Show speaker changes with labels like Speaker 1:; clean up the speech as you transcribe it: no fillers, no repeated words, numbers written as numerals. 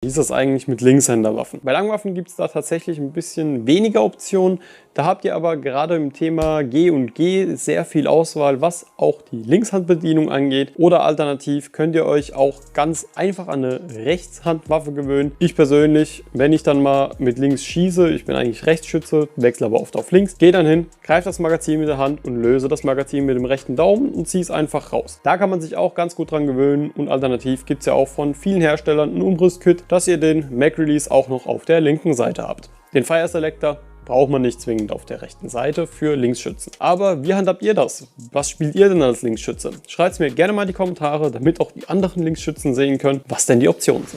Speaker 1: Wie ist das eigentlich mit Linkshänderwaffen? Bei Langwaffen gibt es da tatsächlich ein bisschen weniger Optionen. Da habt ihr aber gerade im Thema G und G sehr viel Auswahl, was auch die Linkshandbedienung angeht. Oder alternativ könnt ihr euch auch ganz einfach an eine Rechtshandwaffe gewöhnen. Ich persönlich, wenn ich dann mal mit links schieße, ich bin eigentlich Rechtsschütze, wechsle aber oft auf links, gehe dann hin, greife das Magazin mit der Hand und löse das Magazin mit dem rechten Daumen und ziehe es einfach raus. Da kann man sich auch ganz gut dran gewöhnen und alternativ gibt es ja auch von vielen Herstellern ein Umrüstkit, dass ihr den Mag Release auch noch auf der linken Seite habt. Den Fire Selector braucht man nicht zwingend auf der rechten Seite für Linksschützen. Aber wie handhabt ihr das? Was spielt ihr denn als Linksschütze? Schreibt es mir gerne mal in die Kommentare, damit auch die anderen Linksschützen sehen können, was denn die Optionen sind.